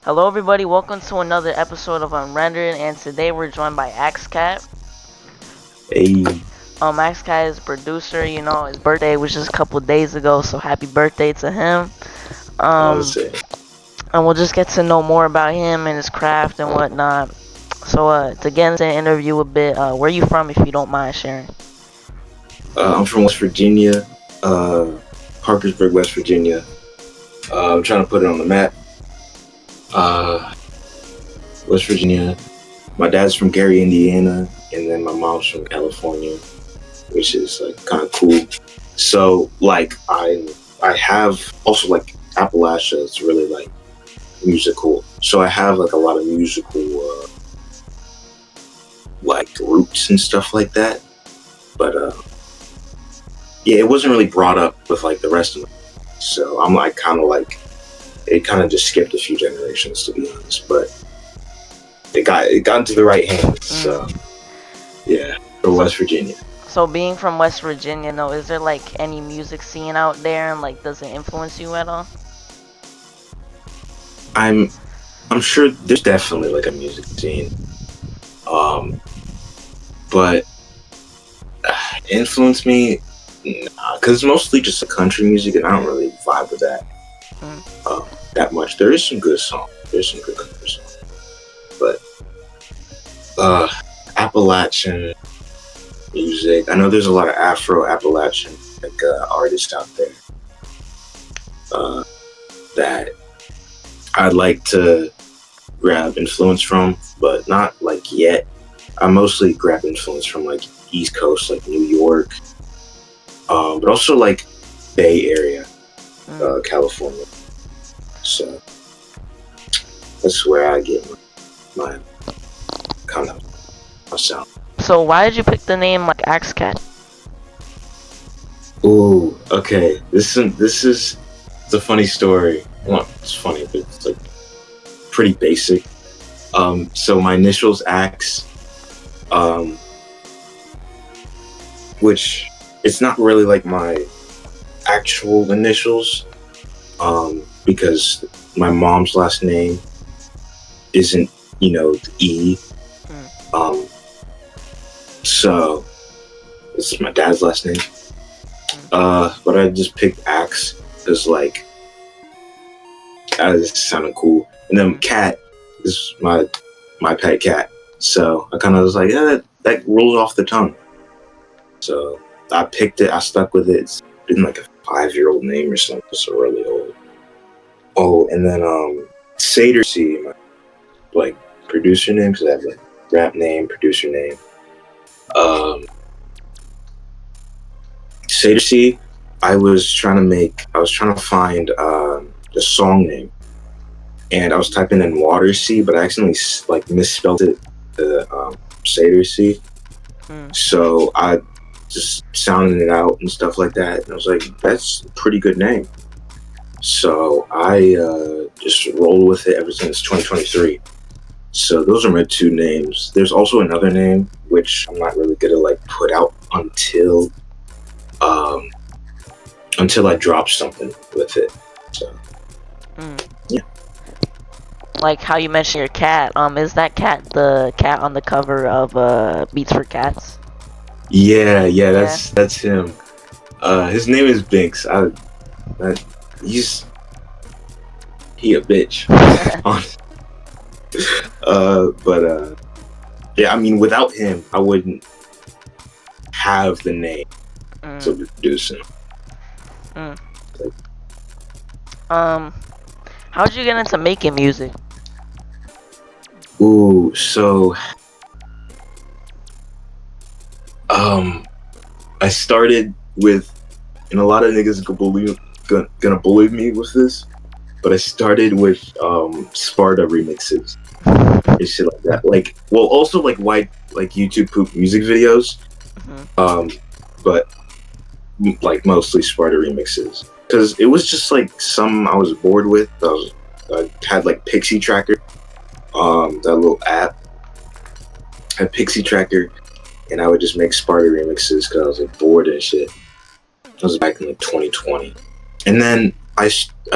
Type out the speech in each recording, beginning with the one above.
Hello, everybody. Welcome to another episode of Unrendered, and today we're joined by Axecat. Hey, Axecat is a producer. His birthday was just a couple days ago, so happy birthday to him. I was Um, saying, and we'll just get to know more about him and his craft and whatnot. So, to get into the interview a bit, where are you from, if you don't mind sharing? I'm from West Virginia, Parkersburg, West Virginia. I'm trying to put it on the map. Uh, West Virginia. My dad's from Gary, Indiana, and then my mom's from California, which is like kind of cool. So like I have also like Appalachia. It's really like musical. So I have like a lot of musical like roots and stuff like that. But yeah, it wasn't really brought up with like the rest of them. So I'm like kind of like it kind of just skipped a few generations, to be honest. But it got into the right hands. So yeah, for West Virginia. So, being from West Virginia, though, is there like any music scene out there, and like does it influence you at all? I'm I'm sure there's definitely like a music scene. Um, but influence me, nah, because it's mostly just a country music, and I don't really vibe with that Mm. that much. There is some good songs. There's some good country songs, but uh, Appalachian music. I know there's a lot of Afro-Appalachian like artists out there uh, that I'd like to grab influence from, but not like yet. I mostly grab influence from like East Coast, like New York, but also like Bay Area, California. So that's where I get my kind of my sound. So, why did you pick the name like Axecat? Ooh, okay. This is it's a funny story. Well, it's funny, but it's like pretty basic. So my initials Axe, um, which it's not really like my actual initials, because my mom's last name isn't, the E. Um, so it's my dad's last name. But I just picked Axe because like it sounded cool. And then Cat is my pet cat. So I kind of was like, yeah, that rolls off the tongue. So I picked it. I stuck with it. It's been like a 5-year-old name or something. It's really old. Oh, and then SATER C, my like producer name, because I have like rap name, producer name. Um, SATER C. I was trying to find the song name, and I was typing in Water Sea, but I accidentally like misspelled it, the SATER C. So I just sounded it out and stuff like that, and I was like, that's a pretty good name. So I just rolled with it ever since 2023. So those are my two names. There's also another name which I'm not really gonna like put out um, until I drop something with it. So yeah. Like how you mentioned your cat. Is that cat the cat on the cover of Beats for Cats? Yeah, that's him. His name is Binks. I he's he a bitch. But yeah, I mean, without him, I wouldn't have the name to produce him. Mm. How'd you get into making music? Ooh, so I started with, and a lot of niggas gonna believe me with this, but I started with Sparta remixes and shit like that. Like, well, also like white like YouTube poop music videos, but like mostly Sparta remixes because it was just like some I was bored with. I had like Pixie Tracker, that little app. I had Pixie Tracker, and I would just make Sparta remixes because I was like bored and shit. That was back in like 2020, and then I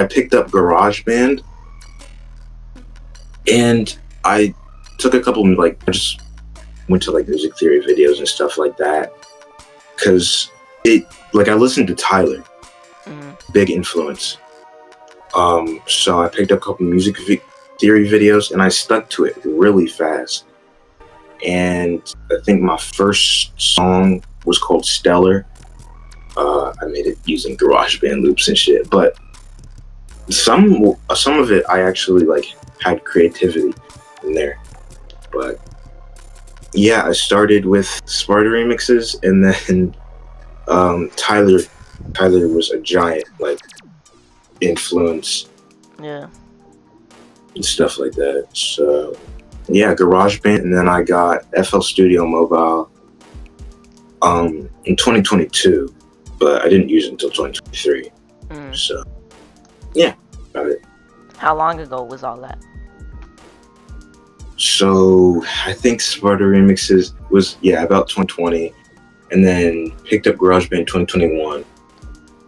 picked up GarageBand, And I took a couple, like, I just went to like music theory videos and stuff like that, because I listened to Tyler, big influence. So I picked up a couple music theory videos and I stuck to it really fast. And I think my first song was called Stellar. I made it using GarageBand loops and shit, but some of it I actually like had creativity in there. But yeah, I started with SATER remixes, and then Tyler was a giant like influence. Yeah. And stuff like that. So yeah, GarageBand, and then I got FL Studio Mobile in 2022, but I didn't use it until 2023. So yeah, about it. How long ago was all that? So I think SATER remixes was about 2020, and then picked up GarageBand 2021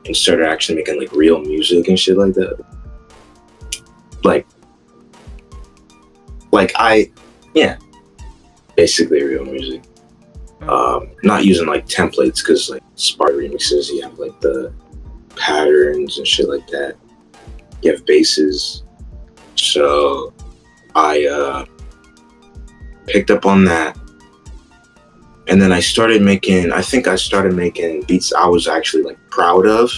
and started actually making like real music and shit like that. Basically real music. Not using like templates, because like SATER remixes, you have like the patterns and shit like that. You have basses. So I picked up on that, and then I started making beats I was actually like proud of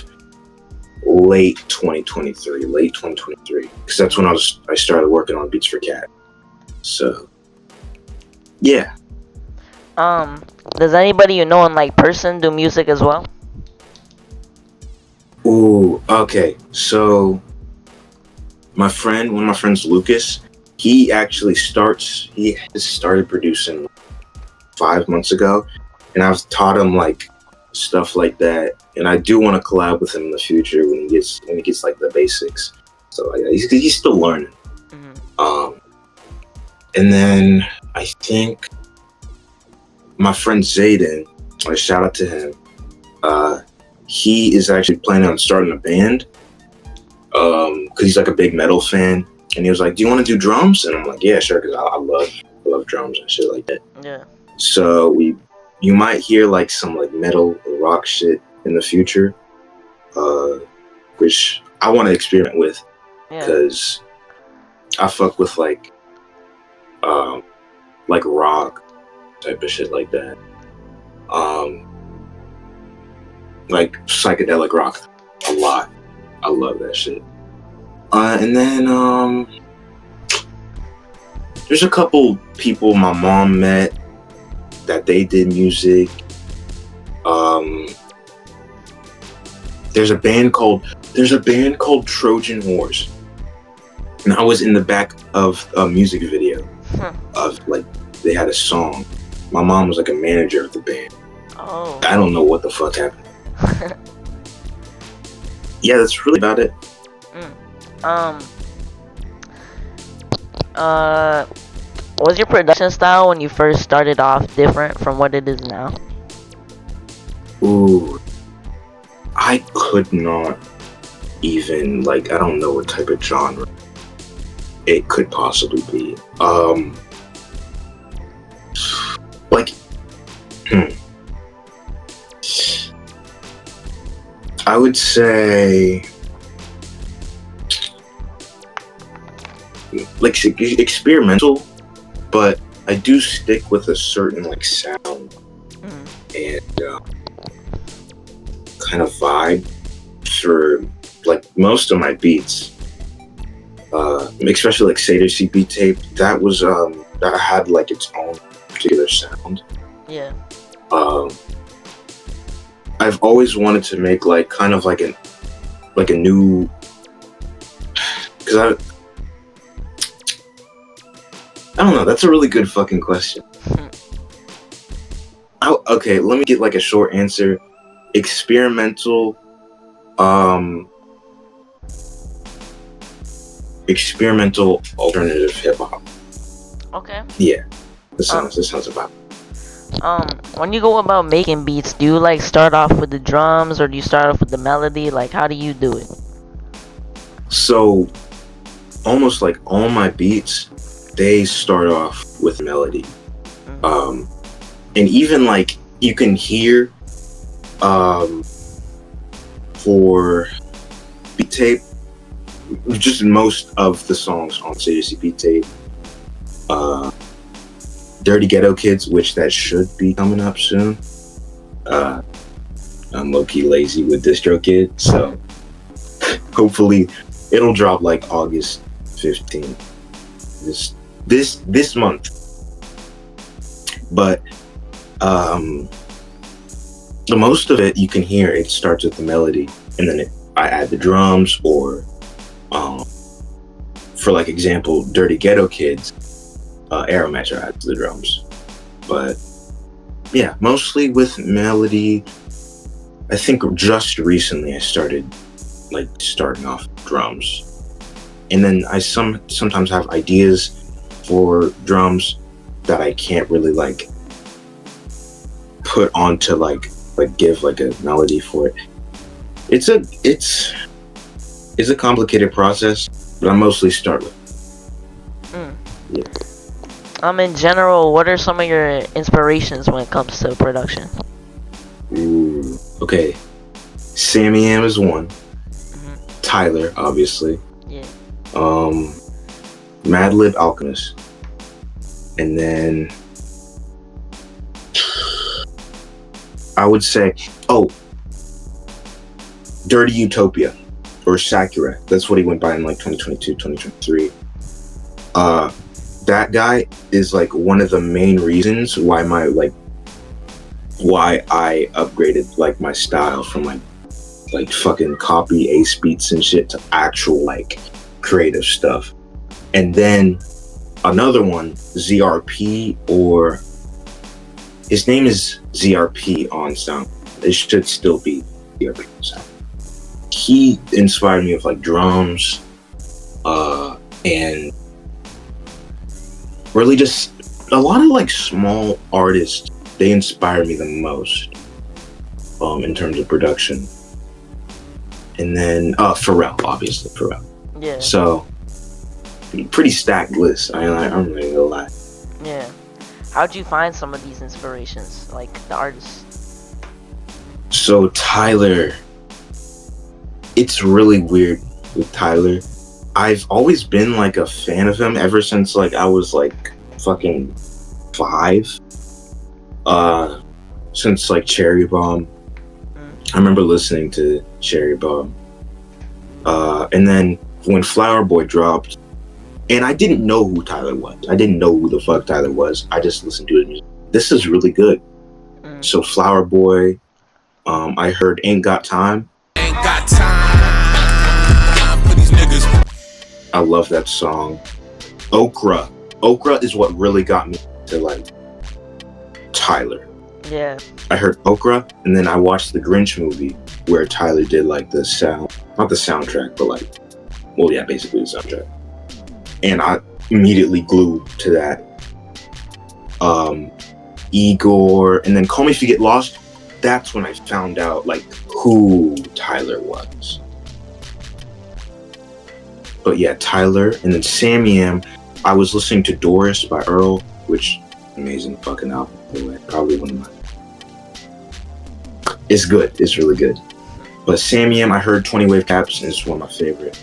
late 2023, because that's when I started working on beats for Cat. So yeah. Does anybody you know in like person do music as well? Ooh, okay. So one of my friends, Lucas, he started producing 5 months ago, and I've taught him like stuff like that, and I do want to collab with him in the future when he gets like the basics. So he's still learning. And then I think my friend Zayden, I shout out to him. He is actually planning on starting a band, because he's like a big metal fan, and he was like, "Do you want to do drums?" And I'm like, "Yeah, sure," because I love drums and shit like that. Yeah. So you might hear like some like metal or rock shit in the future, which I want to experiment with, because I fuck with like rock type of shit like that, like psychedelic rock a lot. I love that shit. And then there's a couple people my mom met that they did music. There's a band called Trojan Horse, and I was in the back of a music video of like, they had a song. My mom was like a manager of the band. Oh. I don't know what the fuck happened. Yeah, that's really about it. Was your production style when you first started off different from what it is now? Ooh, I could not even, like, I don't know what type of genre it could possibly be. I would say like experimental, but I do stick with a certain like sound and kind of vibe for like most of my beats. Especially like SATER CP tape, that was that had like its own particular sound. Yeah. I've always wanted to make like kind of like a new, because I don't know. That's a really good fucking question. Okay, let me get like a short answer. Experimental alternative hip hop. Okay. Yeah, this sounds about. When you go about making beats, do you like start off with the drums, or do you start off with the melody? Like, how do you do it? So, almost like all my beats, they start off with melody. Mm. And even like you can hear for beat tape, just most of the songs on CDC beat tape, Dirty Ghetto Kids, which that should be coming up soon. I'm low-key lazy with DistroKid, so hopefully it'll drop like August 15th. This month. But the most of it you can hear, it starts with the melody, and then I add the drums, or for like example, Dirty Ghetto Kids, Aerometro adds the drums. But yeah, mostly with melody. I think just recently I started starting off drums, and then I sometimes have ideas for drums that I can't really like put onto like give like a melody for it. It's a complicated process, but I mostly start with. Yeah. In general, what are some of your inspirations when it comes to production? Ooh, okay. Sammy Am is one. Tyler, obviously. Yeah. Madlib Alchemist. And then I would say, Dirty Utopia, or Sakura. That's what he went by in like 2022, 2023. That guy is like one of the main reasons why I upgraded like my style from like fucking copy Ace beats and shit to actual like creative stuff. And then another one, ZRP, or his name is ZRP on sound. It should still be ZRP on sound. He inspired me with like drums, and really just a lot of like small artists. They inspire me the most, in terms of production. And then Pharrell, obviously Pharrell. Yeah. So pretty stacked list. I'm not gonna lie. Yeah. How'd you find some of these inspirations, like the artists? So Tyler, it's really weird with Tyler. I've always been like a fan of him ever since like I was like fucking 5. Since like Cherry Bomb. I remember listening to Cherry Bomb. And then when Flower Boy dropped, and I didn't know who Tyler was. I didn't know who the fuck Tyler was. I just listened to his music. This is really good. So Flower Boy, I heard Ain't Got Time. Ain't got time for these niggas. I love that song. Okra. Okra is what really got me to like Tyler. Yeah. I heard Okra, and then I watched the Grinch movie where Tyler did like the sound, not the soundtrack, but like, well, yeah, basically the soundtrack. And I immediately glued to that. Igor, and then Call Me If You Get Lost. That's when I found out like who Tyler was. But yeah, Tyler, and then Sammy M. I was listening to Doris by Earl, which amazing fucking album. Anyway, probably one of my. It's good. It's really good. But Sammy M. I heard 20 Wave Caps, and it's one of my favorite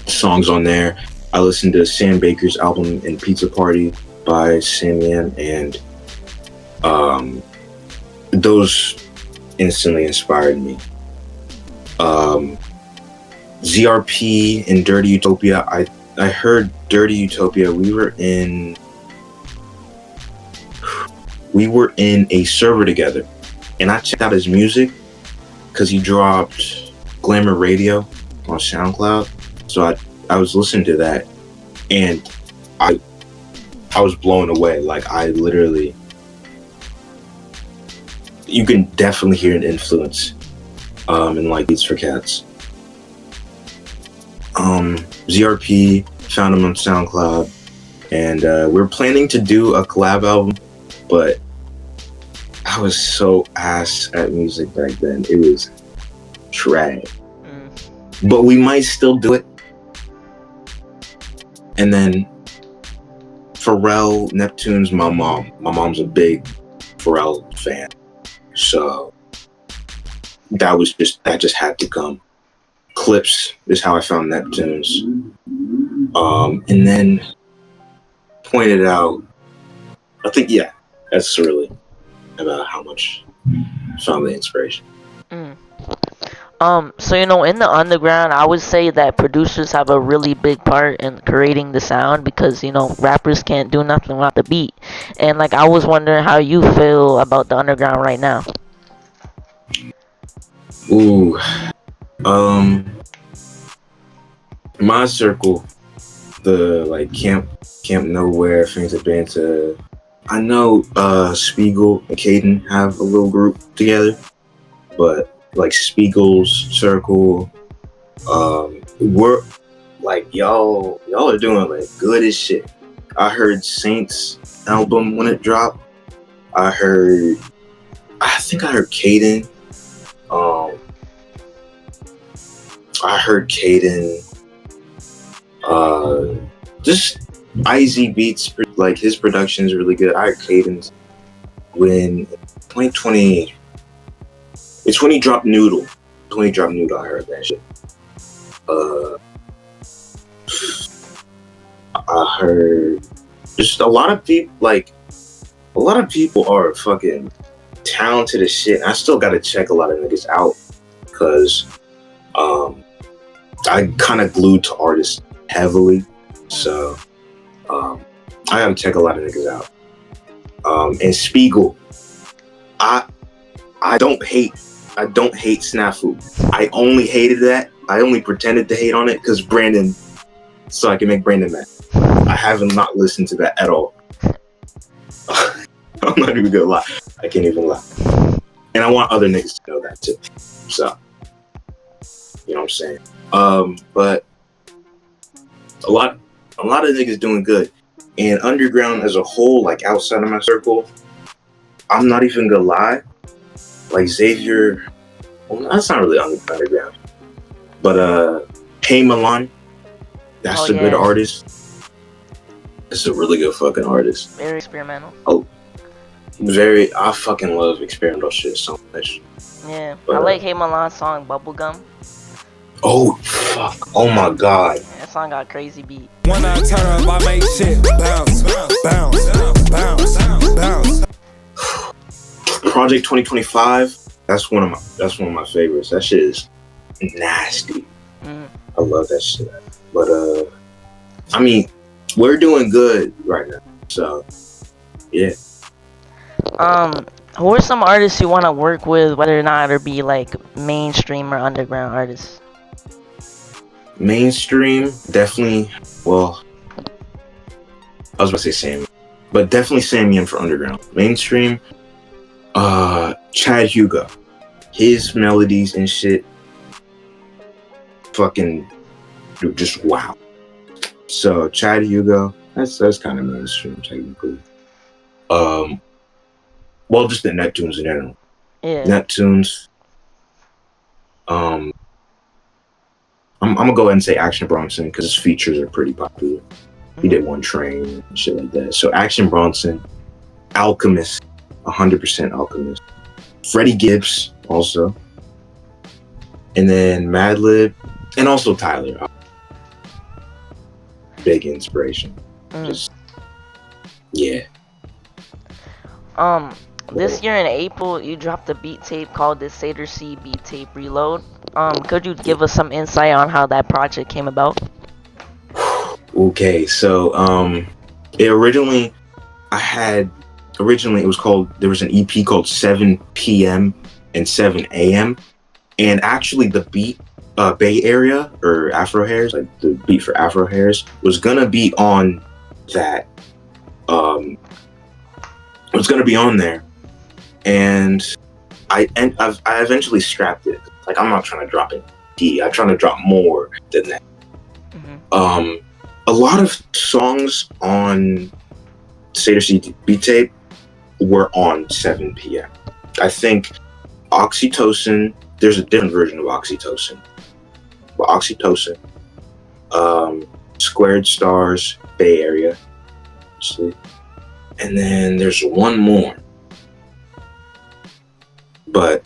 songs on there. I listened to Sam Baker's album in Pizza Party by Sammy M, and those instantly inspired me. ZRP and Dirty Utopia. I heard Dirty Utopia. We were in a server together, and I checked out his music because he dropped Glamour Radio on SoundCloud. So I was listening to that, and I was blown away. Like I literally, you can definitely hear an influence in like Beats for Cats. ZRP, found him on SoundCloud, and we're planning to do a collab album, but I was so ass at music back then. It was trash. But we might still do it. And then Pharrell, Neptune's my mom. My mom's a big Pharrell fan, so that just had to come. Clips is how I found Neptune's, and then pointed out. I think that's really about how much I found the inspiration. Mm. So in the underground, I would say that producers have a really big part in creating the sound because rappers can't do nothing without the beat. And like I was wondering how you feel about the underground right now. Ooh, my circle, the like Camp Nowhere, things have been to. I know Spiegel and Caden have a little group together, but like Spiegel's circle, we're like y'all are doing like good as shit. I heard Saints album when it dropped. I think I heard Caden. I heard Caden. Just IZ Beats, like his production is really good. I heard Caden's when 2020. It's when he dropped Noodle. When he dropped Noodle, I heard that shit. I heard just a lot of people. Like a lot of people are fucking talented as shit. I still gotta check a lot of niggas out because I kind of glued to artists heavily, so I gotta check a lot of niggas out. And Spiegel, I don't hate Snafu. I only hated that. I only pretended to hate on it because Brandon, so I can make Brandon mad. I haven't not listened to that at all. I'm not even gonna lie. I can't even lie. And I want other niggas to know that too. So, you know what I'm saying? But a lot of niggas doing good. And underground as a whole, like outside of my circle, I'm not even gonna lie. Like Xavier, well, that's not really underground. But Hey Milan, that's a good artist. It's a really good fucking artist. Very experimental. I fucking love experimental shit so much. Yeah, but I like Hey Milan's song Bubblegum. Oh fuck! Oh my god! Yeah, that song got crazy beat. When I turn up, I make shit bounce, bounce, bounce, bounce. Project 2025. That's one of my favorites. That shit is nasty. I love that shit. But I mean, we're doing good right now. So yeah. Who are some artists you want to work with, whether or not it be like mainstream or underground artists? Mainstream, definitely. Well, I was about to say Sammy, but definitely Samian for underground. Mainstream, Chad Hugo, his melodies and shit, fucking, just wow. So Chad Hugo, that's kind of mainstream technically. Well, just the Neptunes in general. Yeah. Neptunes. I'm gonna go ahead and say Action Bronson because his features are pretty popular. He did One Train and shit like that. So Action Bronson, Alchemist, 100% Alchemist. Freddie Gibbs also, and then Madlib, and also Tyler. Big inspiration. Just yeah. This year in April, you dropped a beat tape called the SATER beat tape reload. Could you give us some insight on how that project came about? Okay, so originally it was called, there was an EP called 7 p.m. and 7 a.m. and actually the beat Bay Area or Afro Hairs, like the beat for Afro Hairs, was gonna be on that. It was gonna be on there, and I eventually scrapped it. Like, I'm not trying to drop an EP. I'm trying to drop more than that. A lot of songs on SATER beat tape were on 7 p.m. I think Oxytocin, there's a different version of Oxytocin. But Oxytocin, Squared Stars, Bay Area, obviously. And then there's one more. But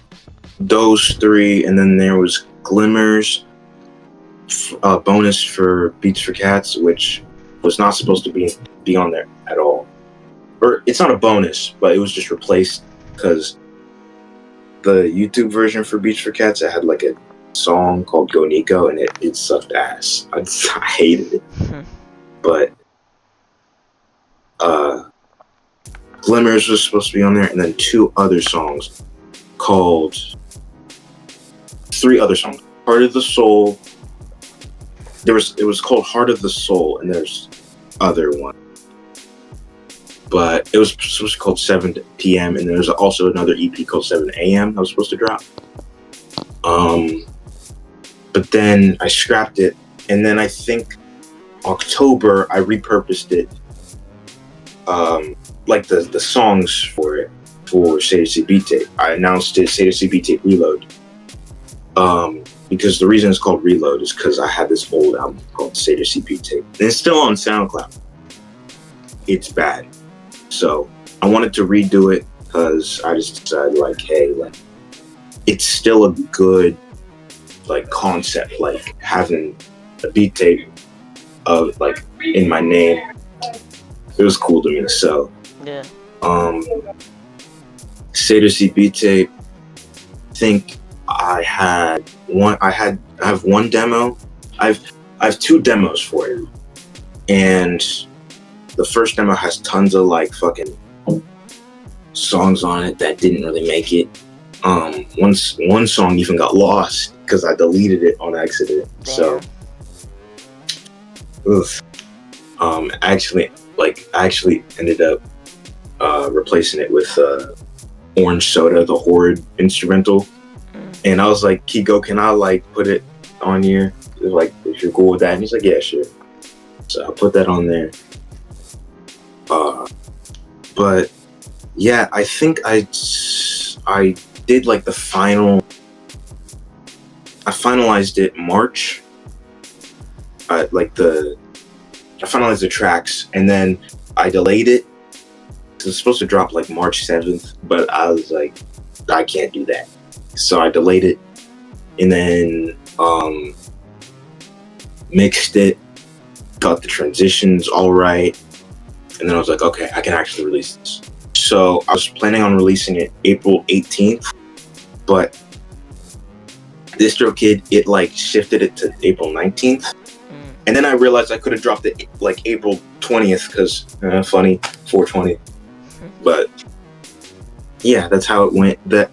those three, and then there was Glimmers, bonus for Beats for Cats, which was not supposed to be on there at all. Or it's not a bonus, but it was just replaced because the YouTube version for Beats for Cats, it had like a song called Go Nico, and it sucked ass. I hated it. But Glimmers was supposed to be on there, and then three other songs. Heart of the Soul. It was called Heart of the Soul, and there's other one. But it was supposed to be called 7 p.m. and there's also another EP called 7 a.m. that was supposed to drop. But then I scrapped it, and then I think October I repurposed it, like the songs for it for SATER Beat Tape. I announced it SATER Beat Tape Reload. Because the reason it's called Reload is because I had this old album called SATER Beat Tape, and it's still on SoundCloud. It's bad. So I wanted to redo it because I just decided, like, hey, like, it's still a good, like, concept, like having a beat tape of, like, in my name. It was cool to me. So Yeah. SATER Beat Tape. I think I have one demo. I have two demos for it, and the first demo has tons of like fucking songs on it that didn't really make it. One song even got lost because I deleted it on accident. Damn. So, oof. Actually ended up replacing it with Orange Soda, the Horrid instrumental. And I was like, Kiko, can I like put it on here? Like, if you're cool with that? And he's like, yeah, sure. So I put that on there. But yeah, I think I did like the final. I finalized it March. I finalized the tracks, and then I delayed it. It was supposed to drop like March 7th, but I was like, I can't do that. So I delayed it, and then mixed it, got the transitions all right, and then I was like, okay, I can actually release this. So I was planning on releasing it April 18th, but DistroKid, it like shifted it to April 19th. And then I realized I could have dropped it like April 20th because funny, 420. But yeah, that's how it went. The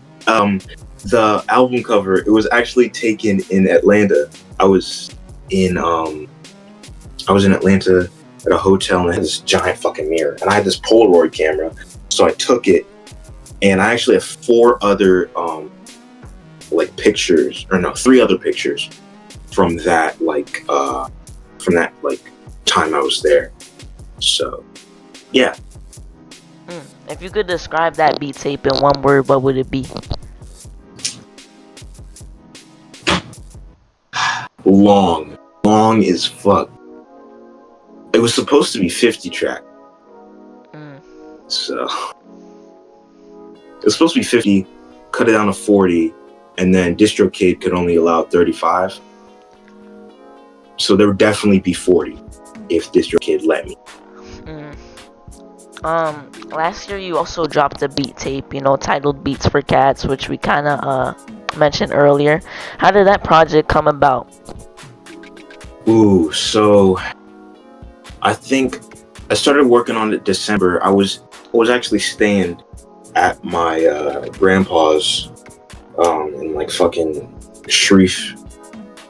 album cover, it was actually taken in Atlanta. I was in Atlanta at a hotel, and I had this giant fucking mirror, and I had this Polaroid camera. So I took it, and I actually have three other pictures from that time I was there. So yeah. If you could describe that beat tape in one word, what would it be? Long as fuck. It was supposed to be 50 track. So it was supposed to be 50, cut it down to 40, and then DistroKid could only allow 35. So there would definitely be 40 if DistroKid let me. Last year you also dropped a beat tape, titled Beats for Cats, which we kind of mentioned earlier. How did that project come about? Ooh, so I think I started working on it December. I was actually staying at my grandpa's in like fucking Shreve,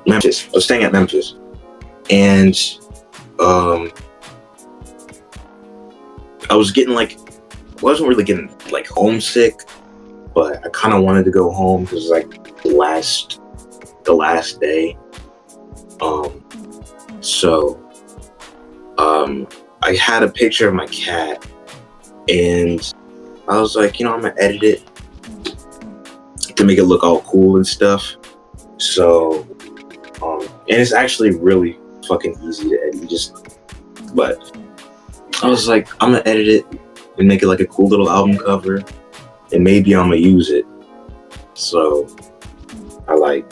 Memphis. I was staying at Memphis, and I wasn't really getting like homesick, but I kind of wanted to go home because like the last day. So I had a picture of my cat, and I was like, I'm gonna edit it to make it look all cool and stuff. So, and it's actually really fucking easy to edit. But I was like, I'm gonna edit it and make it like a cool little album cover, and maybe I'm gonna use it. So I like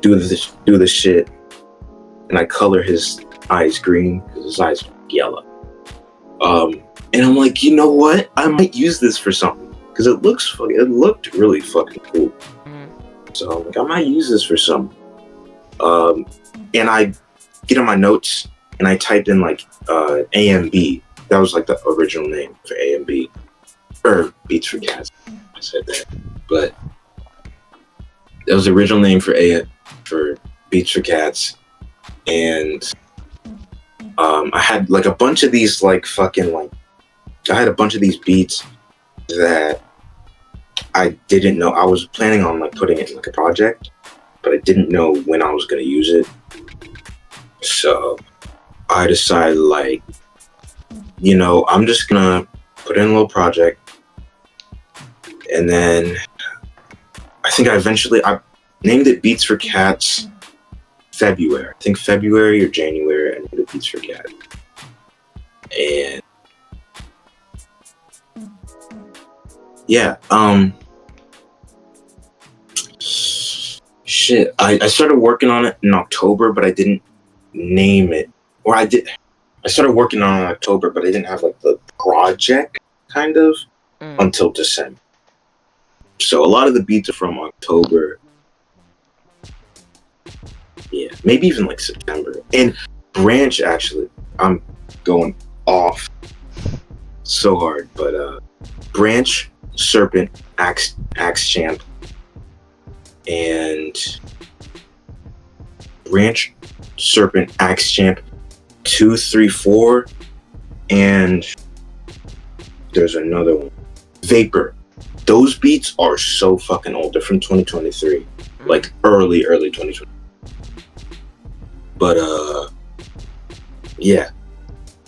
do this shit, and I color his eyes green because his eyes are yellow. And I'm like, you know what? I might use this for something because it looked really fucking cool. So I'm like, I might use this for something. And I get on my notes and I typed in like AMB. That was like the original name for AMB, or Beats for Cats. I said that, but that was the original name for Beats for Cats. And I had like a bunch of these like fucking like I had a bunch of these beats that I didn't know. I was planning on like putting it in like a project, but I didn't know when I was gonna use it. So I decided like, you know, I'm just gonna put it in a little project, and then I think I named it Beats for Cats February. I think February or January I named it Beats for Cats. And yeah, shit. I started working on it in October, but I didn't name it. Or I started working on it in October, but I didn't have like the project kind of until December. So a lot of the beats are from October. Yeah, maybe even like September. And Branch, actually, I'm going off so hard, but Branch, Serpent, Axe Champ, and Branch, Serpent, Axe Champ, 2, 3, 4, and there's another one, Vapor. Those beats are so fucking old. They're from 2023, like early 2020. But yeah,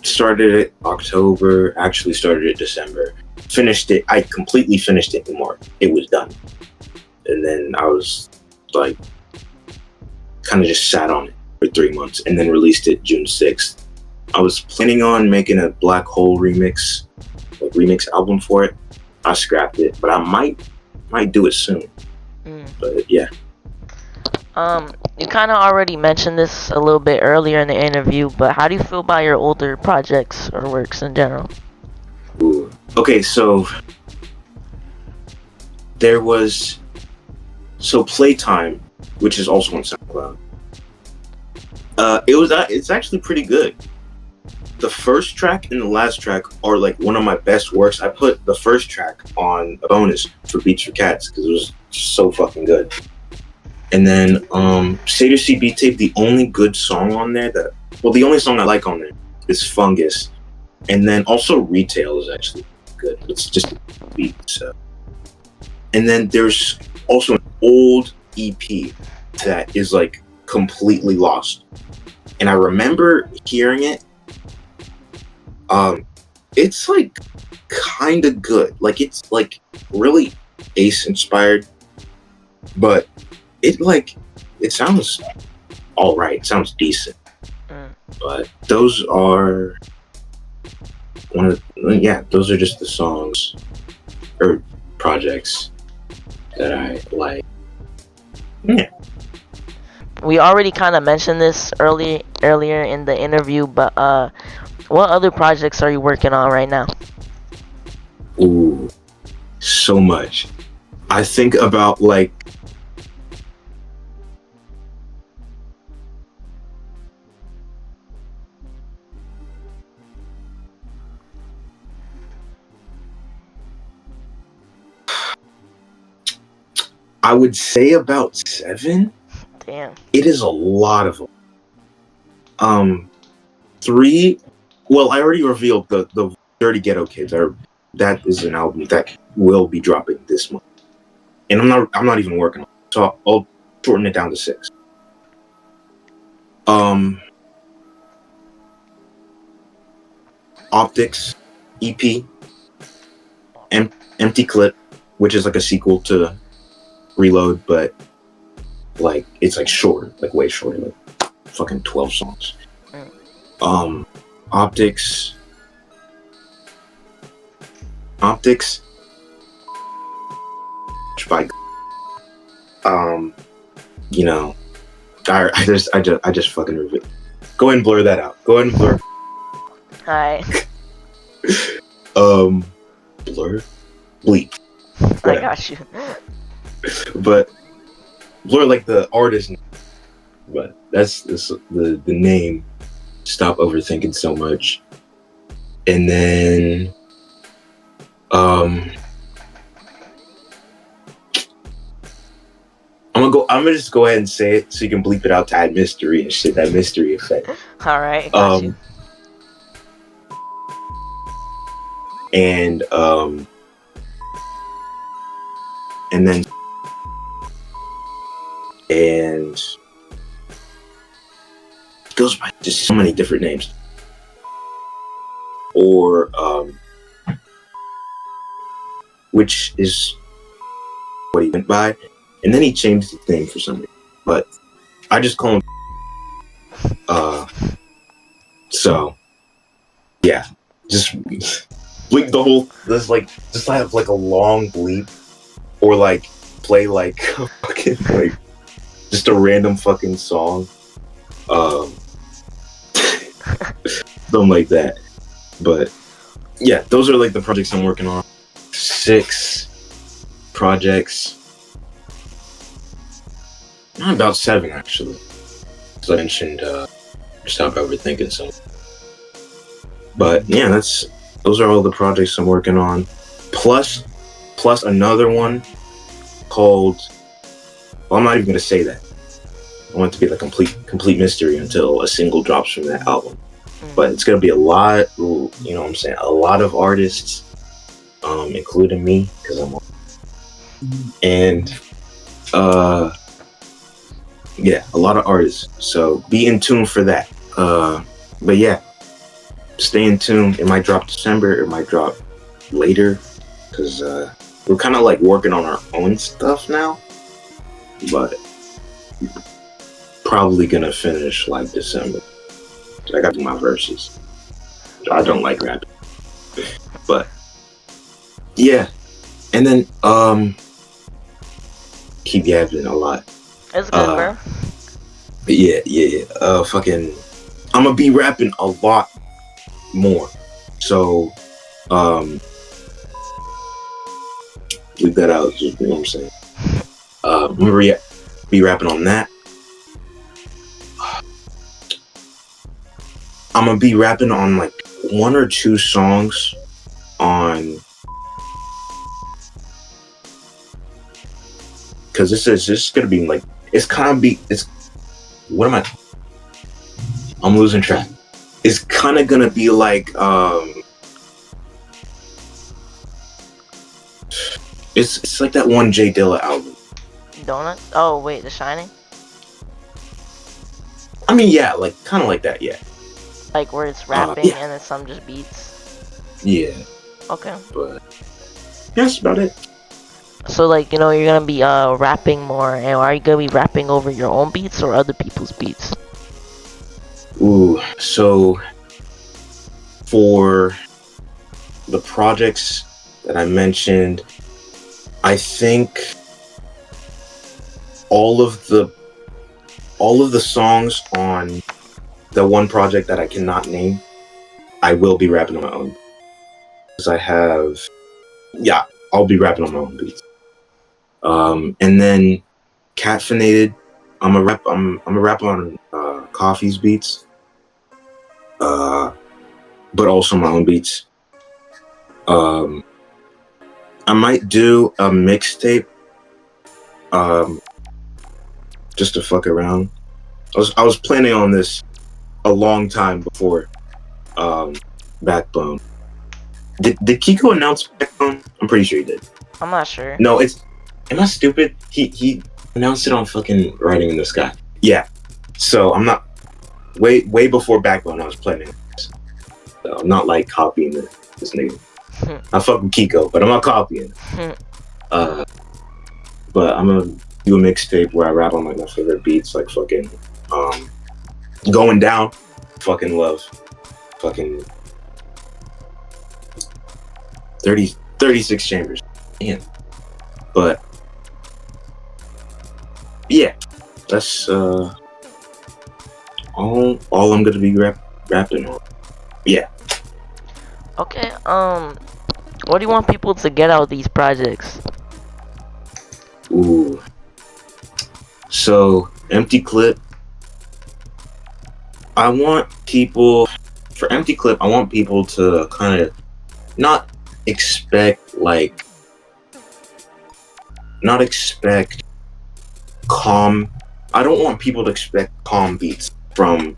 started it October. Actually, started it December. Finished it. I completely finished it in March. It was done, and then I was like, kind of just sat on it for 3 months, and then released it June 6th. I was planning on making a Black Hole remix album for it. I scrapped it, but I might do it soon. But yeah. You kind of already mentioned this a little bit earlier in the interview, but how do you feel about your older projects or works in general? Ooh. Okay, so there was Playtime, which is also on SoundCloud. It's actually pretty good. The first track and the last track are like one of my best works. I put the first track on a bonus for Beats for Cats because it was so fucking good. And then SATER C Beat Tape, the only good song on there the only song I like on there is Fungus. And then also Retail is actually good. It's just a beat. So. And then there's also an old EP that is like completely lost. And I remember hearing it. It's like kind of good. Like it's like really Ace inspired, but it sounds all right. It sounds decent. But those are those are just the songs or projects that I like. Yeah. We already kind of mentioned this earlier in the interview, but what other projects are you working on right now? Ooh, so much. I think about like I would say about 7. Damn. It is a lot of them. 3. Well, I already revealed the Dirty Ghetto Kids. That is an album that will be dropping this month, and I'm not even working on it, so I'll shorten it down to 6. Optics EP, Empty Clip, which is like a sequel to Reload, but like it's like shorter, like way shorter, like fucking 12 songs. Optics, Optics by you know, I just fucking reveal. Go ahead and blur that out. Go ahead and blur. Alright. Blur, bleep. I got you. But blur like the artist name. But that's the name. Stop overthinking so much. And then I'm gonna just go ahead and say it so you can bleep it out to add mystery and shit, that mystery effect. Alright, got you. And then and it goes by just so many different names. Or which is what he went by, and then he changed his name for some reason. But I just call him. So yeah, just bleep the whole. There's like just have like a long bleep, or like play like fucking like just a random fucking song, something like that. But yeah, those are like the projects I'm working on. 6 projects. Not about 7 actually. As I mentioned, stop overthinking some. But yeah, those are all the projects I'm working on. Plus another one called. Well, I'm not even gonna say that. I want it to be like complete mystery until a single drops from that album. But it's gonna be a lot. You know what I'm saying? A lot of artists, including me, because I'm on. And yeah, a lot of artists. So be in tune for that. But yeah, stay in tune. It might drop December. It might drop later, because we're kind of like working on our own stuff now. But probably gonna finish like December. I gotta do my verses. I don't like rapping. But yeah. And then keep yapping a lot. It's good, bro. Yeah. Fucking I'm gonna be rapping a lot more. So leave that out, you know what I'm saying? I'm gonna be rapping on that. I'm gonna be rapping on like 1 or 2 songs on, because this is just gonna be like, it's what am I? I'm losing track. It's kind of gonna be like it's like that one Jay Dilla album. Donut? Oh wait, The Shining? I mean, yeah, like kind of like that, yeah. Like where it's rapping yeah. and then some just beats? Yeah. Okay. But yeah, that's about it. So like, you know, you're gonna be rapping more, and are you gonna be rapping over your own beats or other people's beats? Ooh, so for the projects that I mentioned, I think all of the songs on the one project that I cannot name, I will be rapping on my own. Because I'll be rapping on my own beats. And then Catfinated, I'm a rap on Coffee's beats. But also my own beats. I might do a mixtape, just to fuck around. I was planning on this a long time before Backbone. Did Kiko announce Backbone? I'm pretty sure he did. I'm not sure. No, am I stupid? He announced it on fucking Writing in the Sky. Yeah. So I'm not way before Backbone. I was planning this. So I'm not like copying this nigga. I fuck with Kiko, but I'm not copying. But I'm gonna do a mixtape where I rap on like my favorite beats, like fucking Going Down. Fucking love. Fucking 30 36 chambers. Man. But yeah, that's all I'm gonna be rapping on. Yeah. Okay. What do you want people to get out of these projects? Ooh. So empty clip. I want people to kind of not expect calm. I don't want people to expect calm beats from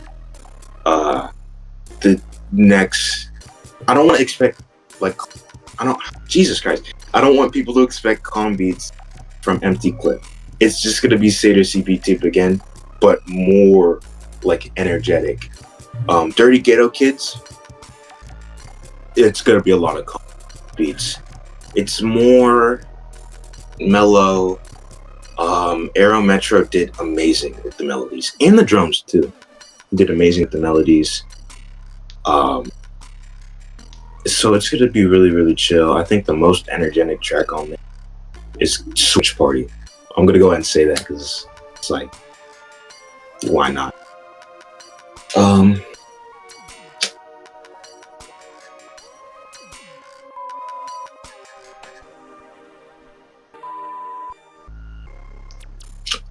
the next. I don't want to expect Jesus Christ. I don't want people to expect calm beats from empty clip. It's just gonna be SATER CP tape again, but more like energetic. Dirty Ghetto Kids. It's gonna be a lot of calm beats. It's more mellow. Aero Metro did amazing with the melodies and the drums too. Did amazing with the melodies. So it's gonna be really, really chill. I think the most energetic track on there is Switch Party. I'm gonna go ahead and say that because it's like, why not?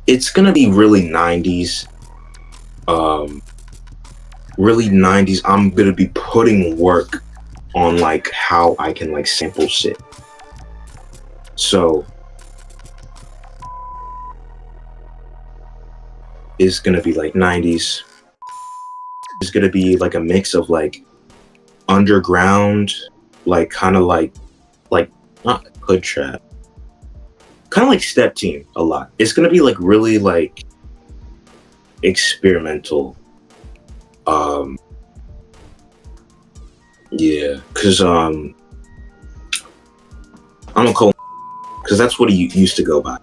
It's gonna be really 90s. Really 90s. I'm gonna be putting work on like how I can like sample shit. So it's gonna be like 90s. It's gonna be like a mix of like underground, like kind of like not hood trap, kind of like Step Team a lot. It's gonna be like really like experimental. Yeah, because I'm a call because that's what he used to go by.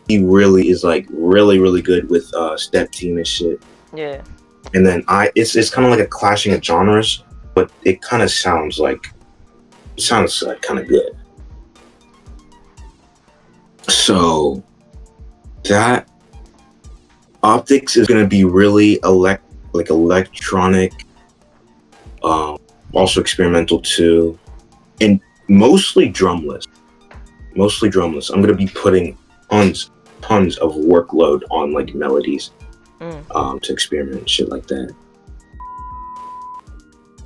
He really is like really good with Step Team and shit. Yeah. And then it's kind of like a clashing of genres, but it kind of sounds like kind of good. So that optics is gonna be really electronic, also experimental too, and mostly drumless. I'm gonna be putting tons of workload on like melodies, to experiment and shit like that.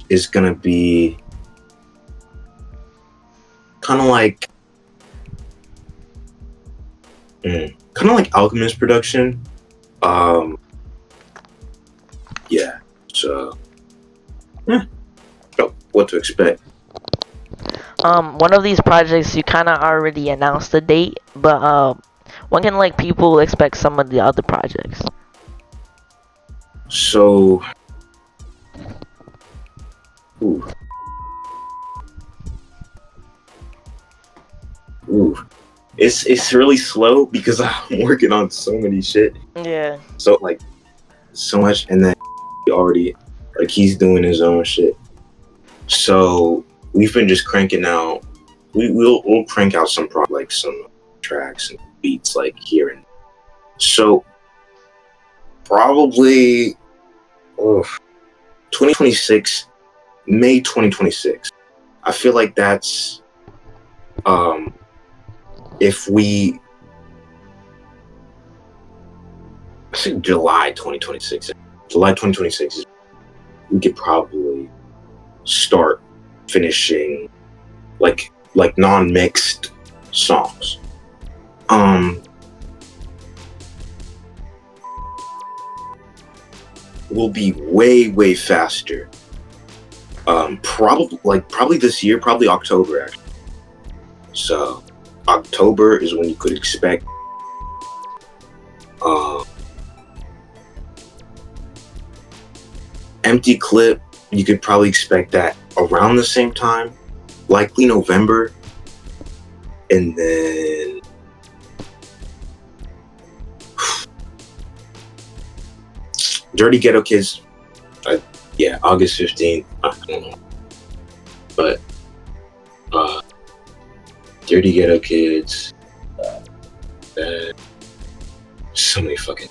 Is gonna be kind of like Alchemist production. Yeah. So what to expect. One of these projects you kind of already announced the date, but when can like people expect some of the other projects? So ooh. It's really slow because I'm working on so many shit. Yeah. So like so much, and then already like he's doing his own shit. So we've been just cranking out. We'll crank out some tracks and beats like here and so probably 2026, May 2026. I feel like that's if we I think July 2026. July 2026 is we could probably start finishing like non-mixed songs. Will be way faster. Probably this year, probably October actually. So October is when you could expect empty clip. You could probably expect that around the same time, likely November, and then Dirty Ghetto Kids, August 15th. I don't know, but Dirty Ghetto Kids. So many fucking.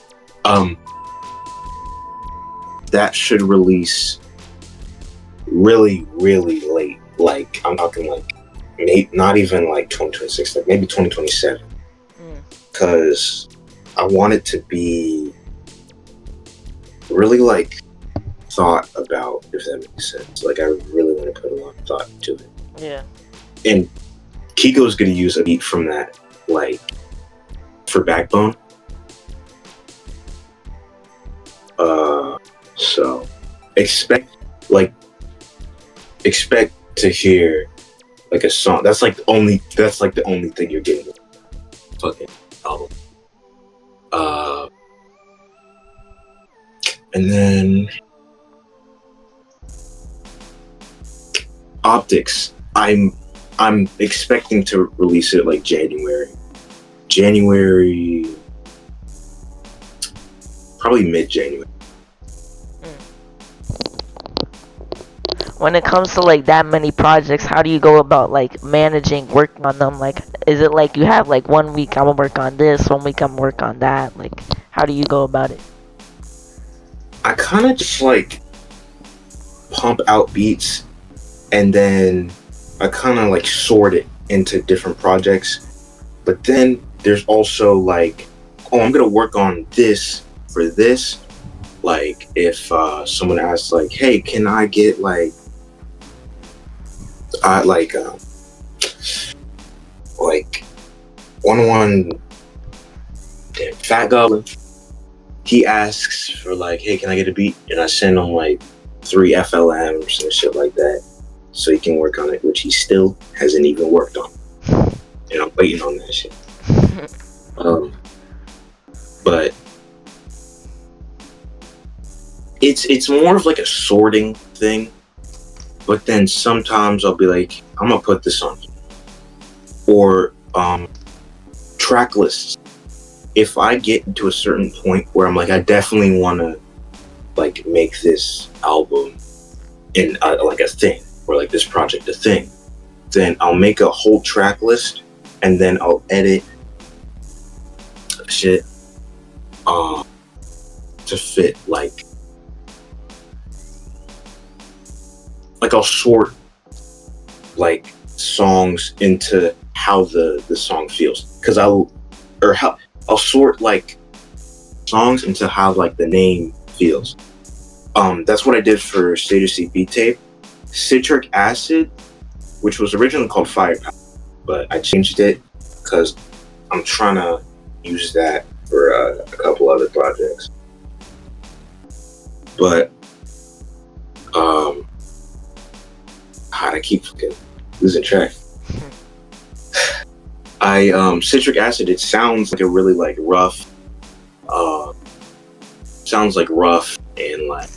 That should release really, really late. Like, I'm talking like, maybe not even like 2026, like maybe 2027. Because I want it to be really like thought about, if that makes sense. Like, I really want to put a lot of thought into it. Yeah. And Kiko's gonna use a beat from that, like, for Backbone. So expect to hear like a song. That's like the only thing you're getting with the fucking album. And then Optics. I'm expecting to release it like January, probably mid-January. When it comes to like that many projects, how do you go about like managing working on them? Like, is it like you have like 1 week I'm gonna work on this, 1 week I'm gonna work on that? Like, how do you go about it? I kind of just like pump out beats, and then I kind of like sort it into different projects. But then there's also like, oh, I'm gonna work on this for this. Like, if someone asks like, hey, can I get like one damn Fat Goblin, he asks for like, hey, can I get a beat? And I send him like 3 FLMs and shit like that, so he can work on it, which he still hasn't even worked on. And I'm waiting on that shit. But it's more of like a sorting thing. But then sometimes I'll be like, I'm gonna put this on. Or track lists. If I get to a certain point where I'm like, I definitely want to like make this album in like a thing, or like this project a thing, then I'll make a whole track list, and then I'll edit shit to fit like I'll sort like songs into how the song feels, because I'll sort like songs into how like the name feels. That's what I did for SATER CP tape. Citric Acid, which was originally called Firepower, but I changed it because I'm trying to use that for a couple other projects. But I keep fucking losing track. Citric Acid, it sounds like a really like rough, and like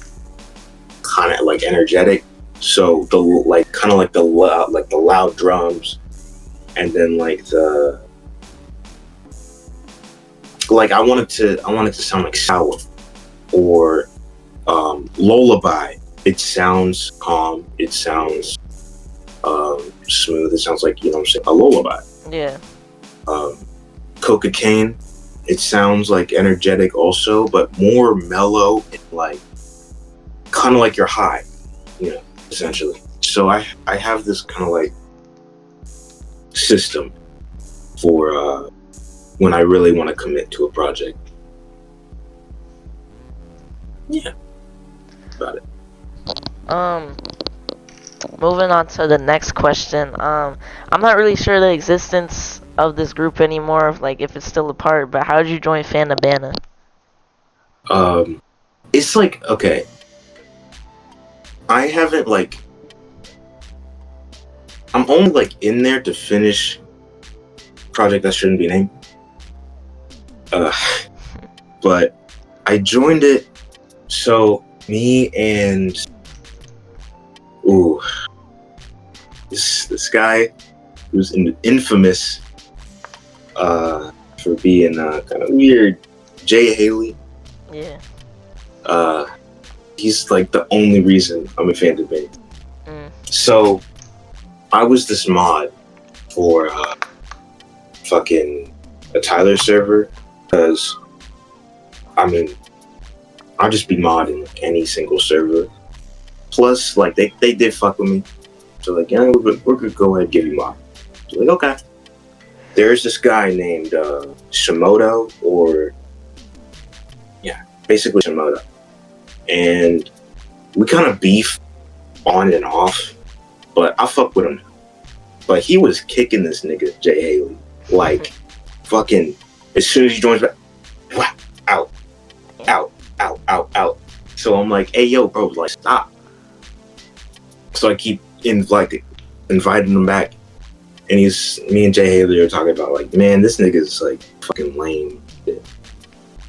kind of like energetic. So the like kind of like the loud drums, and then like the like I wanted to sound like Sour or Lullaby. It sounds calm. It sounds smooth. It sounds like, you know what I'm saying, a lullaby. Yeah. Cocaine, it sounds like energetic also, but more mellow and like kind of like you're high, you know, essentially. So I have this kind of like system for when I really want to commit to a project. Yeah, about it. Moving on to the next question. I'm not really sure the existence of this group anymore, like if it's still a part, but how did you join Fanabana? It's like, okay, I haven't like, I'm only like in there to finish project that shouldn't be named. But I joined it, so me and this guy who's infamous for being kind of weird, Jay Haley. Yeah. He's like the only reason I'm a fan of Bane. So I was this mod for fucking a Tyler server, because I mean, I'll just be modding like any single server. Plus, like they did fuck with me, so like, yeah, we're gonna go ahead and give you mod. So like, okay. There's this guy named Shimoto, or yeah, basically Shimoto, and we kind of beef on and off, but I fuck with him. But he was kicking this nigga Jay Haley like fucking as soon as he joins back, wow, out, out, out, out, out. So I'm like, hey yo, bro, like stop. So I keep inviting him back. And me and Jay Haley are talking about like, man, this nigga's like fucking lame.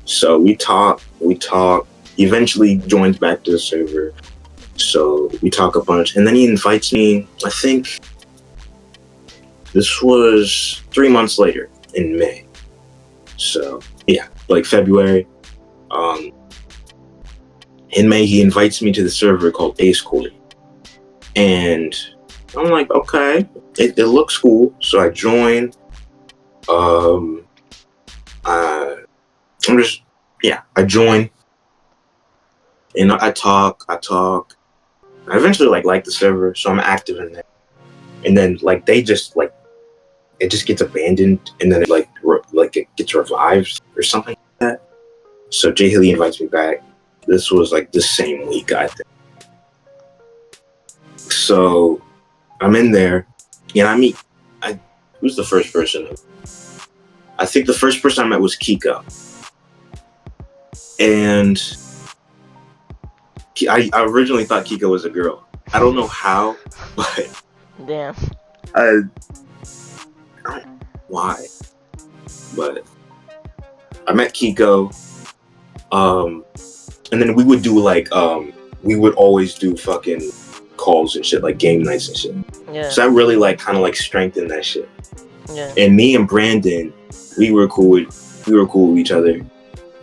So we talk, eventually joins back to the server. So we talk a bunch, and then he invites me, I think this was 3 months later in May. So yeah, like February. In May, he invites me to the server called Ace Court. And I'm like, okay, it looks cool. So I join. I join. And I talk. I eventually like the server, so I'm active in there. And then like they just like it just gets abandoned, and then it it gets revived or something like that. So Jay Haley invites me back. This was like the same week, I think. So I'm in there, and who's the first person? I think the first person I met was Kiko. And I originally thought Kiko was a girl. I don't know how, but Damn. I don't know why. But I met Kiko, and then we would do we would always do fucking calls and shit, like game nights and shit. Yeah. So that really kind of strengthened that shit. Yeah. And me and Brandon, we were cool with each other.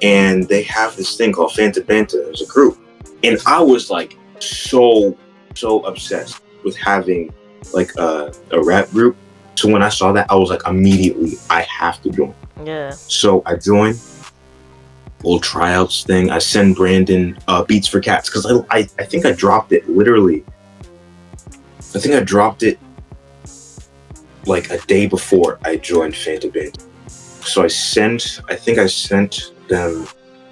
And they have this thing called Fanta Banta as a group. And I was like so obsessed with having like a rap group. So when I saw that, I was like, immediately, I have to join. Yeah. So I joined. Little tryouts thing. I send Brandon Beats for Cats, because I think I dropped it literally. I think I dropped it like a day before I joined Fanta Band. So I think I sent them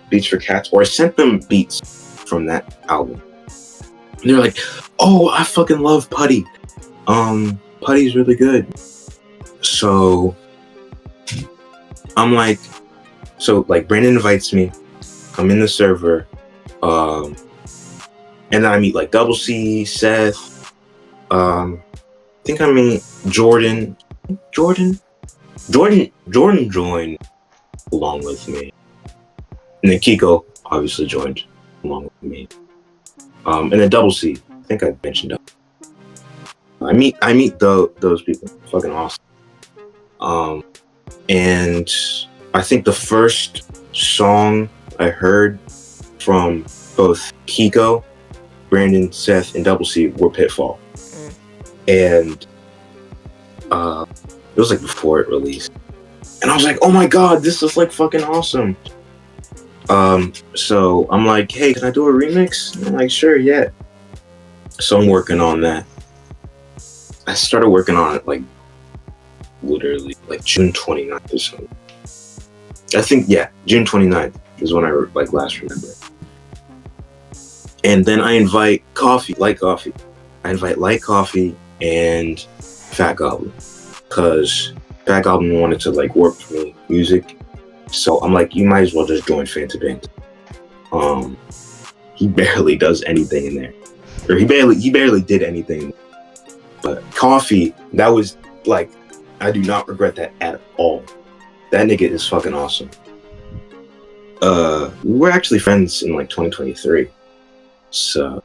Beats for Cats, or I sent them beats from that album. And they're like, oh, I fucking love Putty. Putty's really good. So I'm like, Brandon invites me. I'm in the server. And then I meet like Double C, Seth. I think I meet Jordan. Jordan joined along with me. And then Kiko obviously joined along with me. And then Double C. I think I mentioned that. I meet those people. Fucking awesome. And I think the first song I heard from both Kiko, Brandon, Seth, and Double C were Pitfall. And it was like before it released. And I was like, oh my god, this is like fucking awesome. So I'm like, hey, can I do a remix? And I'm like, sure, yeah. So I'm working on that. I started working on it like literally like June 29th or something. I think, yeah, June 29th is when I last remember. And then I invite Light Coffee. I invite Light Coffee and Fat Goblin, because Fat Goblin wanted to work for me music. So I'm like, you might as well just join Fanta Band. He barely does anything in there, or he barely did anything. But Coffee, that was I do not regret that at all. That nigga is fucking awesome. We were actually friends in 2023. So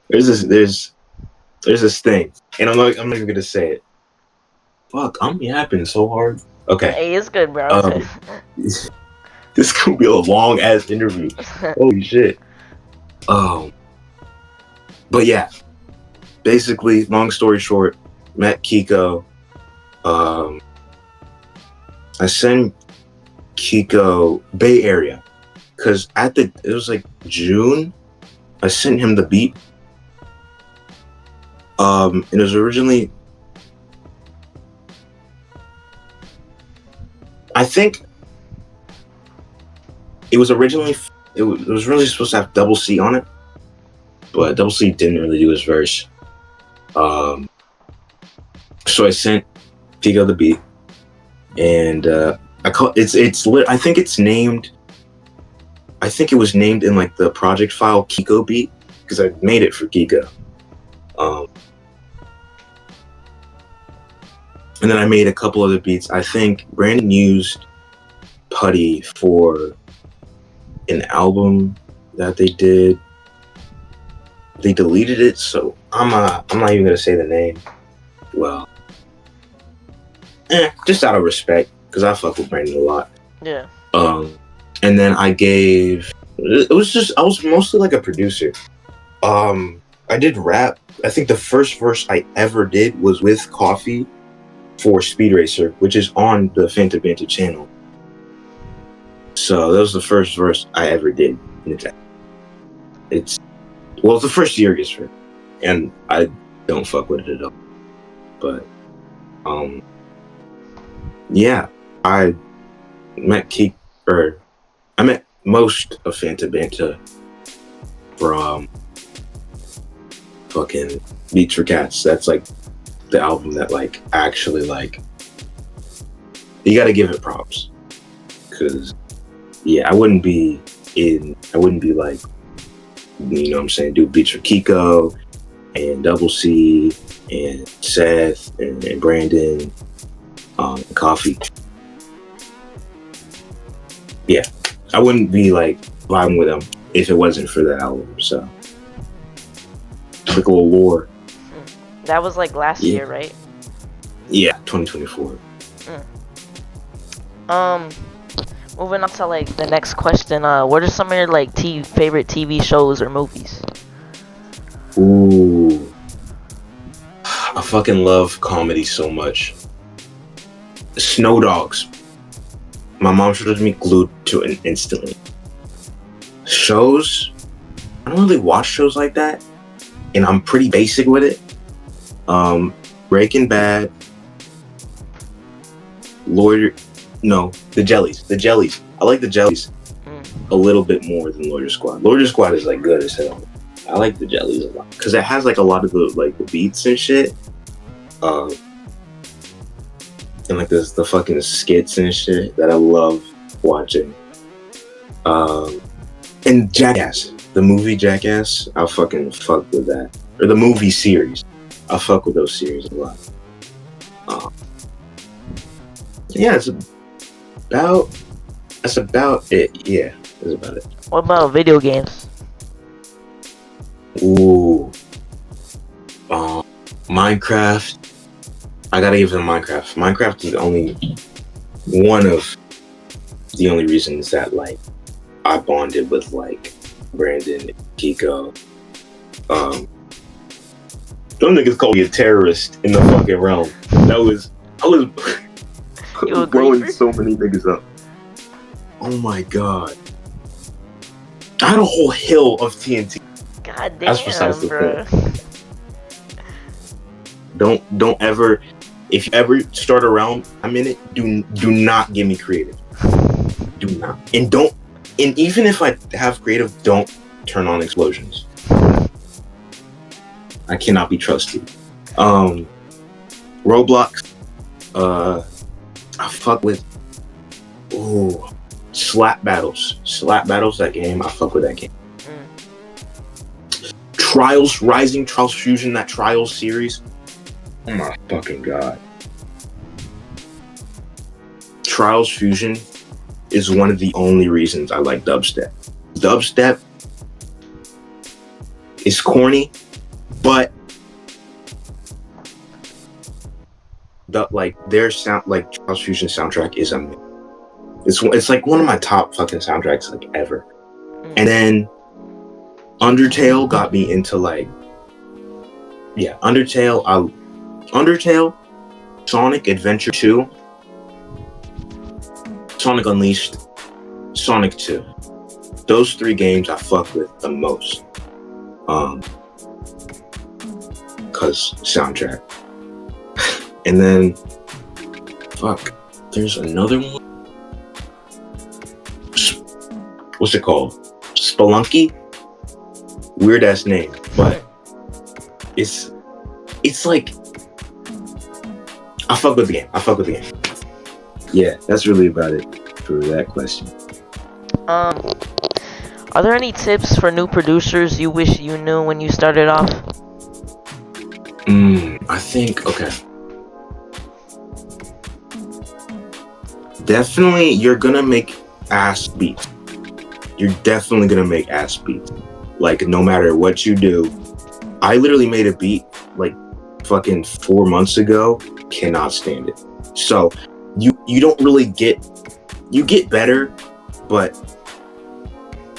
there's this thing, and I'm not even gonna say it. Fuck, I'm yapping so hard. Okay. Hey, it's good, bro. This could be a long ass interview. Holy shit. But yeah, basically, long story short, met Kiko, Um, I sent Kiko Bay Area because it was like June. I sent him the beat. It was originally, I think it was originally it was really supposed to have Double C on it, but Double C didn't really do his verse. So I sent Kiko the beat, and I think it's named. I think it was named in like the project file Kiko beat because I made it for Kiko. And then I made a couple other beats. I think Brandon used Putty for an album that they did. They deleted it, so I'm not even gonna say the name. Well, just out of respect, because I fuck with Brandon a lot. Yeah. And then I was mostly like a producer. I did rap. I think the first verse I ever did was with Coffee for Speed Racer, which is on the Fanta Banta channel. So that was the first verse I ever did. It's the first Yergis for, and I don't fuck with it at all. But yeah, I met I met most of Fanta Banta from fucking Beats for Cats. That's like the album that like actually like you got to give it props, because yeah, I wouldn't be like, you know what I'm saying, do Beats for Kiko and Double C and Seth and Brandon, Coffee. Yeah, I wouldn't be like vibing with them if it wasn't for that album. So quick little lore. That was like last year, right? Yeah, 2024. Moving on to like the next question. What are some of your like favorite TV shows or movies? Ooh, I fucking love comedy so much. Snow Dogs. My mom should have me glued to it instantly. Shows, I don't really watch shows like that, and I'm pretty basic with it. Breaking Bad, the Jellies. I like the Jellies a little bit more than Lawyer Squad. Lawyer Squad is like good as hell. I like the Jellies a lot because it has like a lot of the beats and shit, and like the fucking skits and shit that I love watching. And Jackass, the movie Jackass, I'll fucking fuck with that, or the movie series. I fuck with those series a lot. Yeah, that's about it. Yeah, that's about it. What about video games? Ooh. Minecraft. I gotta give them Minecraft. Minecraft is one of the only reasons that like I bonded with like Brandon, Kiko. Them niggas called me a terrorist in the fucking realm. I was blowing so many niggas up. Oh my god. I had a whole hill of TNT. God damn, that's besides the bro. Point. Don't ever, if you ever start a realm I'm in it, do not get me creative. Do not. And even if I have creative, don't turn on explosions. I cannot be trusted. Roblox. I fuck with. Ooh, Slap Battles. That game. I fuck with that game. Rising Trials Fusion. That Trials series. Oh my fucking god. Trials Fusion is one of the only reasons I like dubstep. Dubstep is corny, but their sound, like Trials Fusion soundtrack is amazing. It's like one of my top fucking soundtracks like ever. And then Undertale got me into like, yeah, Undertale Sonic Adventure 2, Sonic Unleashed, Sonic 2. Those 3 games I fuck with the most. Cause soundtrack. And then, fuck, there's another one. What's it called? Spelunky? Weird ass name, but it's like, I fuck with the game. Yeah, that's really about it for that question. Are there any tips for new producers you wish you knew when you started off? I think, okay. Definitely, you're gonna make ass beats. You're definitely gonna make ass beats. Like, no matter what you do. I literally made a beat, like, fucking 4 months ago. Cannot stand it. So, you don't really you get better, but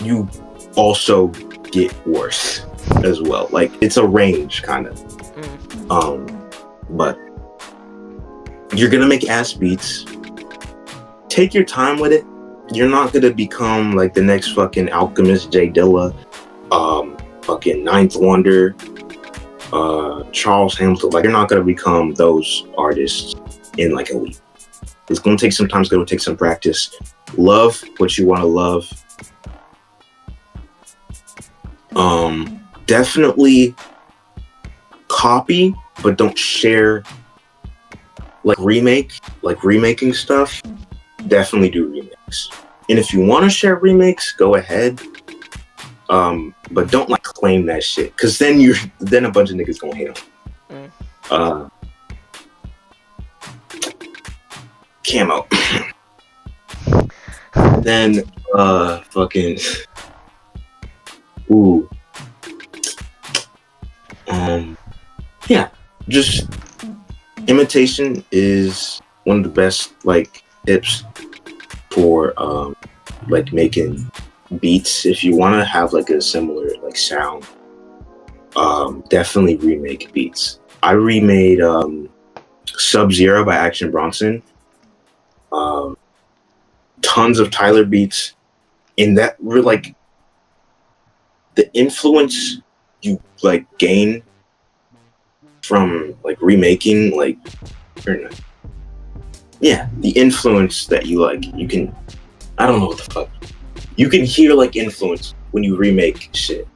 you also get worse as well. Like, it's a range, kind of. But you're gonna make ass beats. Take your time with it. You're not gonna become like the next fucking Alchemist, J Dilla, fucking Ninth Wonder, Charles Hamilton. Like, you're not gonna become those artists in like a week. It's gonna take some time. It's gonna take some practice. Love what you want to love. Definitely copy, but don't share. Like remaking stuff. Definitely do remakes. And if you want to share remakes, go ahead. But don't like claim that shit, because then a bunch of niggas gonna hate them. Camo. Then fucking ooh. Yeah, just imitation is one of the best like tips for like making beats. If you want to have like a similar like sound, definitely remake beats. I remade Sub-Zero by Action Bronson, tons of Tyler beats. In that, like, the influence you like gain from like remaking, like, yeah, the influence that you like, you can, I don't know what the fuck, you can hear like influence when you remake shit.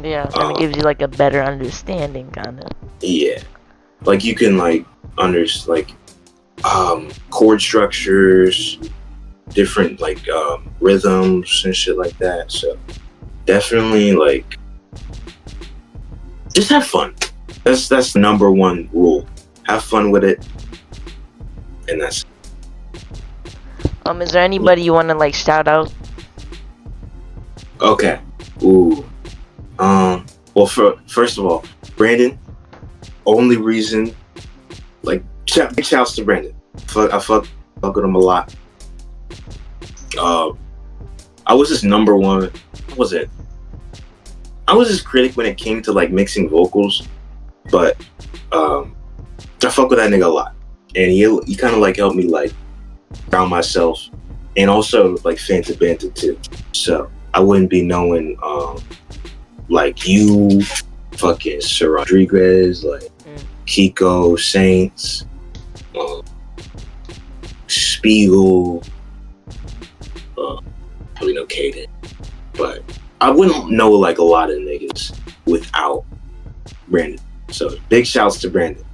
Yeah, and it gives you like a better understanding, kind of. Yeah, like you can like like chord structures, different like rhythms and shit like that. So definitely like just have fun. That's the number one rule. Have fun with it, and that's. Is there anybody you want to like shout out? Okay. Ooh. Well, first of all, Brandon. Only reason, like, big shouts to Brandon. I fuck with him a lot. I was his number one. What was it? I was his critic when it came to like mixing vocals, but I fuck with that nigga a lot, and he kind of like helped me like ground myself, and also like Fanta Banta too. So I wouldn't be knowing like you, fucking Sir Rodriguez, like Kiko, Saints, Spiegel, probably no Kaden, but I wouldn't know like a lot of niggas without Brandon. So big shouts to Brandon.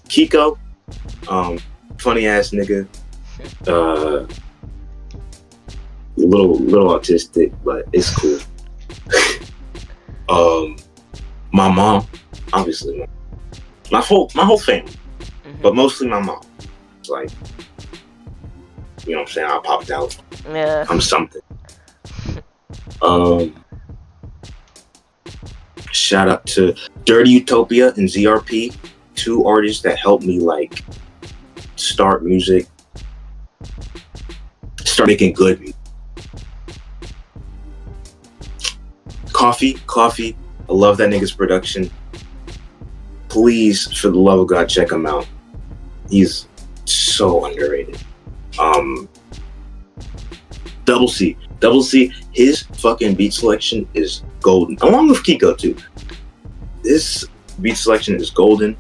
Kiko, funny ass nigga, little autistic, but it's cool. My mom, obviously, my whole family, but mostly my mom. It's like, you know what I'm saying? I popped out. Yeah. I'm something. Shout out to Dirty Utopia and ZRP, 2 artists that helped me like start music, start making good music. Coffee. I love that nigga's production. Please, for the love of God, check him out. He's so underrated. Double C. Double C, his fucking beat selection is golden. Along with Kiko too. This beat selection is golden.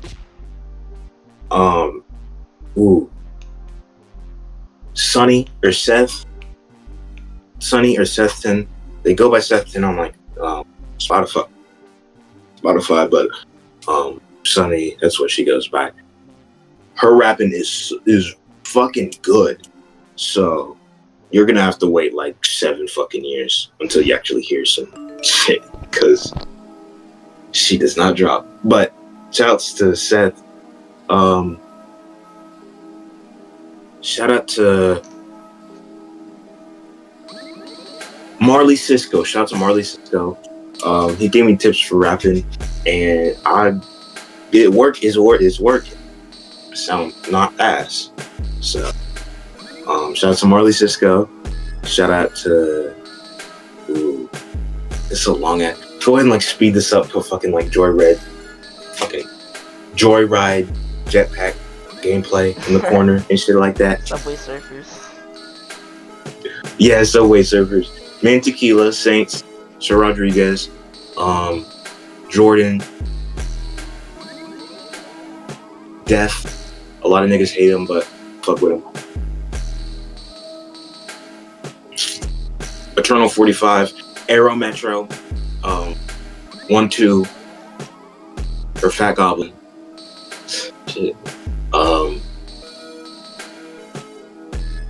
Ooh. Sonny or Sethton. They go by Sethton on like Spotify, but Sonny, that's what she goes by. Her rapping is fucking good. So you're gonna have to wait like 7 fucking years until you actually hear some shit, because she does not drop. But shouts to Seth. Shout out to Marley Cisco. Shout out to Marley Cisco. He gave me tips for rapping, and it's working. I sound not ass. So, shout out to Marley Cisco. Shout out to. Ooh, it's so long. Go ahead and like speed this up to fucking like Joyride jetpack gameplay in the corner and shit like that. Subway Surfers. Yeah, Subway Surfers. Man Tequila, Saints, Sir Rodriguez, Jordan, Def. A lot of niggas hate him, but fuck with him. Eternal 45, Aero Metro, 1-2, or Fat Goblin. Shit.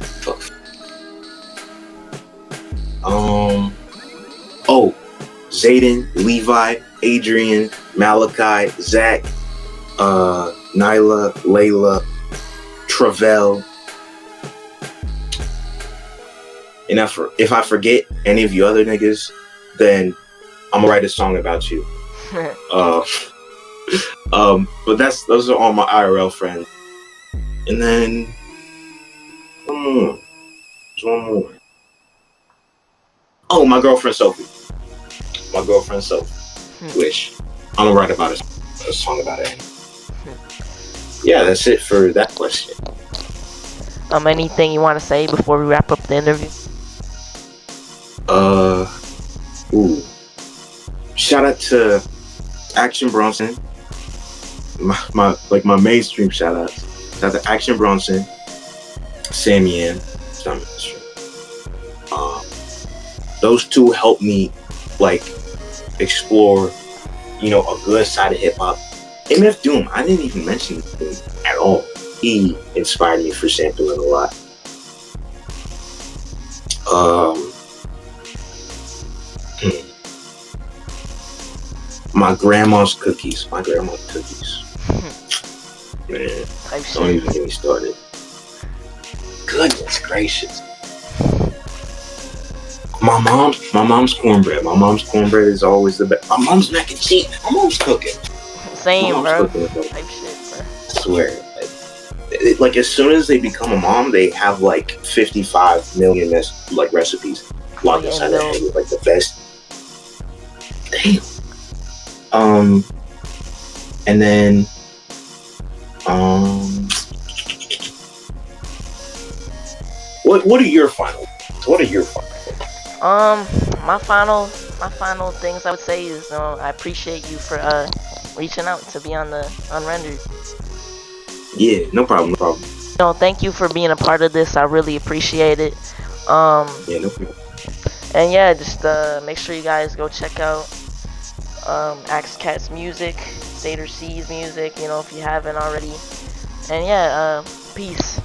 Fuck. Oh, Zayden, Levi, Adrian, Malachi, Zach, Nyla, Layla, Travell. And if I forget any of you other niggas, then I'm gonna write a song about you. But those are all my IRL friends. And then there's one more. Oh, my girlfriend Sophie. Which I'm gonna write about a song about it. Yeah, that's it for that question. Anything you want to say before we wrap up the interview? Shout out to Action Bronson. My mainstream shout outs. Shout out to Action Bronson, Sammy Ann. It's not mainstream. Those two helped me like explore, a good side of hip hop. MF Doom, I didn't even mention him at all. He inspired me for sampling a lot. My grandma's cookies. Man, don't even get me started. Goodness gracious. My mom's cornbread. My mom's cornbread is always the best. My mom's mac and cheese. My mom's cooking. Same, bro. Cooking, Type shit, bro. I swear. Like as soon as they become a mom, they have like 55 million recipes locked inside their head with like the best. Damn. And then what are your final? My final things I would say is I appreciate you for reaching out to be on the Unrendered. Yeah, no problem. Thank you for being a part of this. I really appreciate it. Yeah, no problem. And yeah, just make sure you guys go check out Axecat's music, SATER C's music, if you haven't already. And yeah, peace.